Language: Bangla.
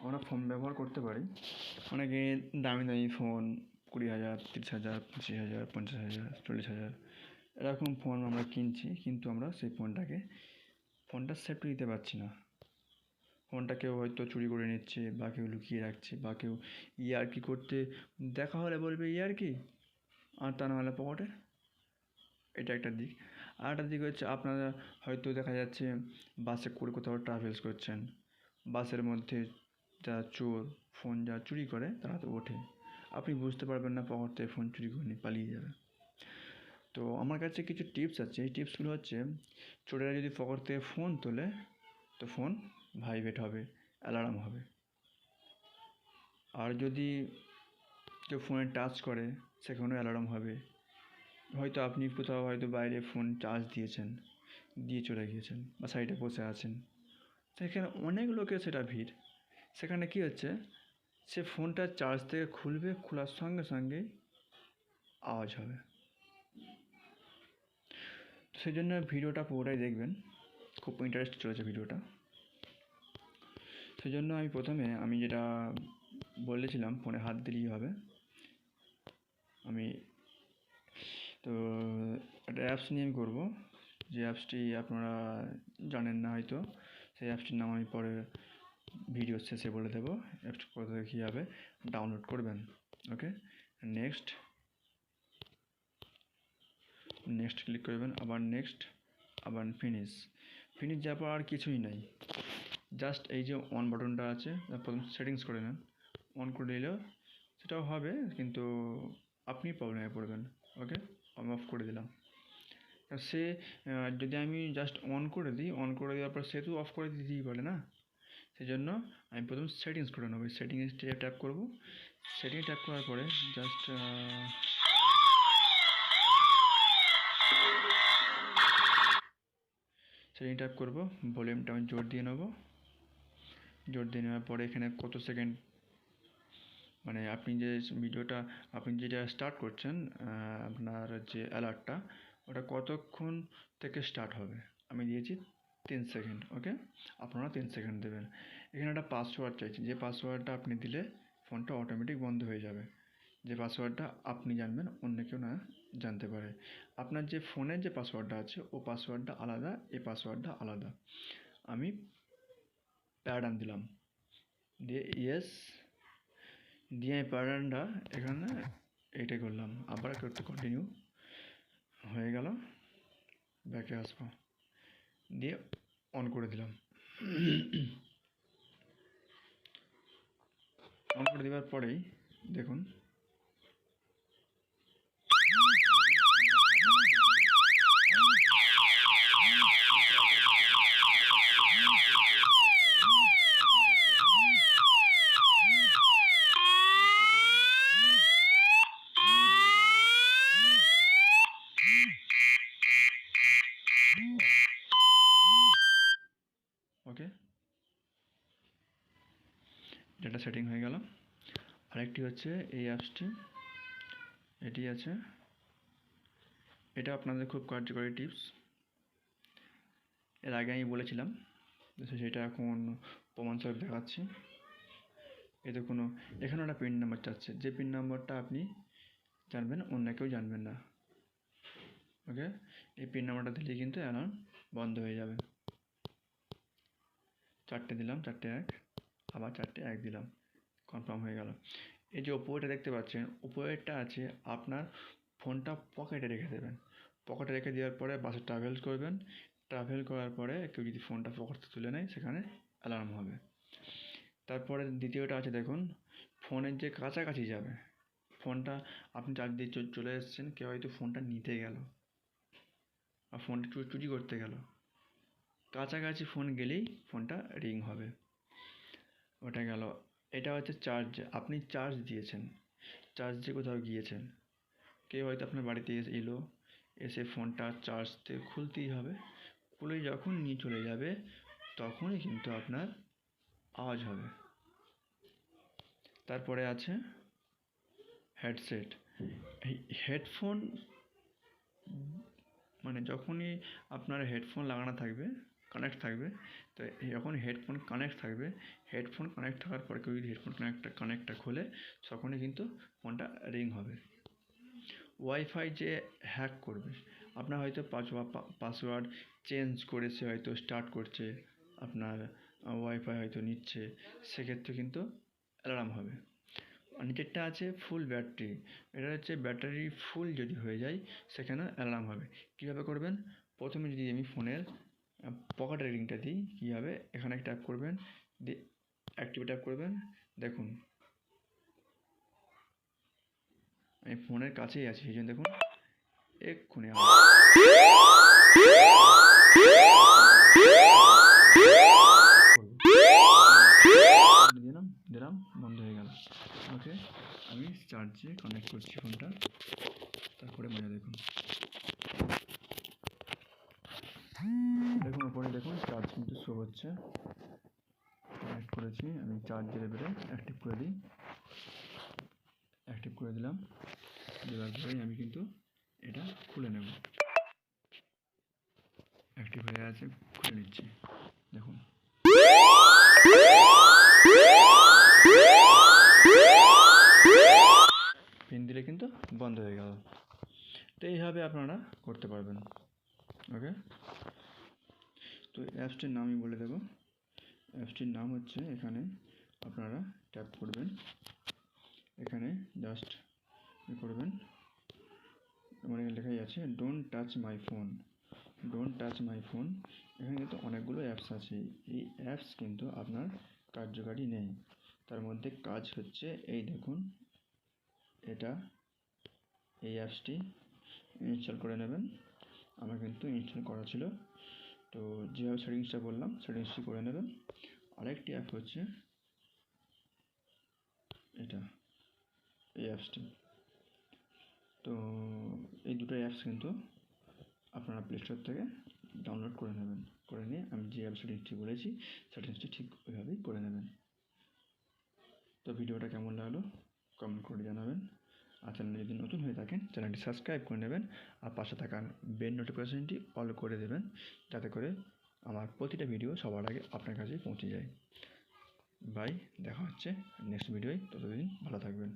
আমরা ফোন ব্যবহার করতে পারি। অনেকে দামি দামি ফোন 20,000, 30,000, 25,000, 50,000, 40,000 এরকম ফোন আমরা কিনছি, কিন্তু আমরা সেই ফোনটা সেফটি দিতে পারছি না। ফোনটা কেউ হয়তো চুরি করে নিচ্ছে, বা কেউ লুকিয়ে রাখছে, বা কেউ ইয়ার্কি করতে দেখা হলে বলবে ইয়ার্কি, আর তা না হলে পকেটে। এটা একটা দিক। আর একটা দিক হচ্ছে, আপনারা হয়তো দেখা যাচ্ছে বাসে করে কোথাও ট্রাভেলস করছেন, বাসের মধ্যে যারা চোর ফোন যা চুরি করে তারা তো ওঠে, আপনি বুঝতে পারবেন না, পকেট থেকে ফোন চুরি করে নিয়ে পালিয়ে যাবে। তো আমার কাছে কিছু টিপস আছে। এই টিপসগুলো হচ্ছে, চোরেরা যদি পকেট থেকে ফোন তোলে তো ফোন ভাইব্রেট হবে, অ্যালার্ম হবে। আর যদি কেউ ফোনে টাচ করে সেখানেও অ্যালার্ম হবে। হয়তো আপনি কোথাও হয়তো বাইরে ফোন চার্জ দিয়ে চলে গিয়েছেন, বা সাইডে বসে আছেন, সেখানে অনেক লোকের সেটা ভিড়। সেখানে কী হচ্ছে, সে ফোনটা চার্জ থেকে খুলবে, খোলার সঙ্গে সঙ্গেই আওয়াজ হবে। সেই জন্য ভিডিওটা পুরোটাই দেখবেন, খুব ইন্টারেস্ট চলেছে ভিডিওটা। সেই জন্য আমি যেটা বলেছিলাম, ফোনে হাত দিলেই হবে। তো একটা অ্যাপস নিয়ে আমি করবো, যে অ্যাপসটি আপনারা জানেন না হয়তো। সেই অ্যাপসটির নাম আমি পরে ভিডিও শেষে বলে দেবো। অ্যাপসটি কোথায় কীভাবে ডাউনলোড করবেন। ওকে, নেক্সট ক্লিক করবেন, আবার ফিনিশ যাওয়ার পর আর কিছুই নাই। জাস্ট এই যে অন বাটনটা আছে, প্রথম সেটিংস করে নেন। অন করে দিলেও সেটাও হবে, কিন্তু আপনি প্রবলেমে পড়বেন। ওকে, আমি অফ করে দিলাম। যদি আমি জাস্ট অন করে দেওয়ার পর সে তো অফ করে দিতেই পারে না। সেই জন্য আমি প্রথম সেটিংস করে নেবো। সেটিংসে ট্যাপ করবো। সেটিংয়ে ট্যাপ করার পরে জাস্ট সেটিং ট্যাপ করবো। ভলিউমটা আমি জোর দিয়ে নেওয়ার পরে এখানে কত সেকেন্ড, মানে আপনি যেটা স্টার্ট করছেন, আপনার যে অ্যালার্টটা, ওটা কতক্ষণ থেকে স্টার্ট হবে। আমি দিয়েছি 3 সেকেন্ড। ওকে, আপনারা 3 সেকেন্ড দেবেন। এখানে একটা পাসওয়ার্ড চাইছি, যে পাসওয়ার্ডটা আপনি দিলে ফোনটা অটোমেটিক বন্ধ হয়ে যাবে। যে পাসওয়ার্ডটা আপনি জানবেন, অন্য কেউ না জানতে পারে। আপনার যে ফোনের যে পাসওয়ার্ডটা আছে, ও পাসওয়ার্ডটা আলাদা, এই পাসওয়ার্ডটা আলাদা। আমি প্যাটার্ন দিলাম, দিয়ে ইয়েস দিয়ে আমি প্যাটার্নটা এখানে এইটাই করলাম। আবার একটু কন্টিনিউ হয়ে গেল, ব্যাকে আসবো, দিয়ে অন করে দিলাম। অন করে দেওয়ার পরেই দেখুন, ওকে, ডেটা সেটিং হয়ে গেল। আরেকটি হচ্ছে এই অ্যাপসটি, এটি আছে, এটা আপনাদের খুব কার্যকরী টিপস। এর আগে আমি বলেছিলাম, সেটা এখন প্রমাণস্বরূপ দেখাচ্ছি। এখানে একটা পিন নাম্বার চাচ্ছে, যে পিন নাম্বারটা আপনি জানবেন, অন্য কেউ জানবেন না। ওকে, এই পিন নাম্বারটা দিলে কিন্তু অ্যালার্ম বন্ধ হয়ে যাবে। 4টে দিলাম, 4টে 1, আবার 4টে 1 দিলাম, কনফার্ম হয়ে গেল। এই যে উপরেটা দেখতে পাচ্ছেন, উপরেরটা আছে আপনার ফোনটা পকেটে রেখে দেবেন। পকেটে রেখে দেওয়ার পরে বাসে ট্রাভেল করার পরে কেউ যদি ফোনটা পকেট থেকে তুলে নেয়, সেখানে অ্যালার্ম হবে। তারপরে দ্বিতীয়টা আছে, দেখুন, ফোনের যে কাছাকাছি যাবে, ফোনটা আপনি চার্জ দিয়ে চলে এসেছেন, কেউ হয়তো ফোনটা নিতে গেল, আর ফোনটা চুরি করতে গেল, কাছাকাছি ফোন গেলেই ফোনটা রিং হবে। ওটা গেল। এটা হচ্ছে চার্জ, আপনি চার্জ দিয়ে কোথাও গিয়েছেন, কেউ হয়তো আপনার বাড়িতে এলো, এসে ফোনটা চার্জ থেকে খুলতেই হবে। খুলে যখন নিয়ে চলে যাবে, তখনই কিন্তু আপনার আওয়াজ হবে। তারপরে আছে হেডসেট। এই হেডফোন, মানে যখনই আপনার হেডফোন লাগানো থাকবে কানেক্ট থাকবে। তো যখন হেডফোন কানেক্ট থাকবে, হেডফোন কানেক্ট থাকার পরে কেউ যদি হেডফোন কানেক্টটা খোলে তখনই কিন্তু ফোনটা রিং হবে। ওয়াইফাই যে হ্যাক করবে, আপনার হয়তো পাসওয়ার্ড চেঞ্জ করে সে হয়তো স্টার্ট করছে, আপনার ওয়াইফাই হয়তো নিচ্ছে, সেক্ষেত্রে কিন্তু অ্যালার্ম হবে। আর নিচেরটা আছে ফুল ব্যাটারি, এটা হচ্ছে ব্যাটারি ফুল যদি হয়ে যায় সেখানে অ্যালার্ম হবে। কীভাবে করবেন, প্রথমে যদি আমি ফোনের পকেটের রিংটা দিই, কী হবে, এখানে ট্যাপ করবেন, দিয়ে অ্যাক্টিভ ট্যাপ করবেন, দেখুন আমি ফোনের কাছেই আছি, সেই জন্য দেখুন এক্ষুনি দিলাম বন্ধ হয়ে গেল। ওকে, আমি চার্জে কানেক্ট করছি ফোনটা, তারপরে মজা দেখুন। দেখুন ওপরে দেখুন চার্জ কিন্তু শো হচ্ছে, কানেক্ট করেছি। আমি চার্জের এবারে অ্যাক্টিভ করে দিই, অ্যাক্টিভ করে দিলাম। দেওয়ার পরেই আমি কিন্তু এটা খুলে নেব। অ্যাক্টিভ হয়ে আছে, খুলে নিচ্ছি, দেখুন। পিন দিলে কিন্তু বন্ধ হয়ে গেল। তো এইভাবে আপনারা করতে পারবেন। ওকে, তো অ্যাপসটির নাম আমি বলে দেবো। অ্যাপসটির নাম হচ্ছে, এখানে আপনারা ট্যাপ করবেন, এখানে জাস্ট করবেন, মানে লেখাই আছে don't touch my phone, don't touch my phone. এখানে কিন্তু অনেকগুলো অ্যাপস আছে, এই অ্যাপস কিন্তু আপনার কার্যকারী নেই। তার মধ্যে কাজ হচ্ছে এই দেখুন, এটা এই অ্যাপসটি ইনস্টল করে নেবেন। আমার কিন্তু ইনস্টল করা ছিল, তো যেভাবে সেটিংসটা বললাম সেটিংসটি করে নেবেন। আরেকটি অ্যাপ হচ্ছে এটা, এই অ্যাপসটি। তো এই দুটো অ্যাপস কিন্তু আপনারা প্লে স্টোর থেকে ডাউনলোড করে নেবেন, করে নিয়ে আমি যে অ্যাপ সেটিংসটি বলেছি সেটিংসটি ঠিক ওইভাবেই করে নেবেন। তো ভিডিওটা কেমন লাগলো কমেন্ট করে জানাবেন। আর চ্যানেলে যদি নতুন হয়ে থাকেন চ্যানেলটি সাবস্ক্রাইব করে নেবেন, আর পাশে থাকা বেল নোটিফিকেশনটি অল করে দেবেন, যাতে করে আমার প্রতিটা ভিডিও সবার আগে আপনার কাছে পৌঁছে যায়। বাই, দেখা হচ্ছে নেক্সট ভিডিওয়, ততদিন ভালো থাকবেন।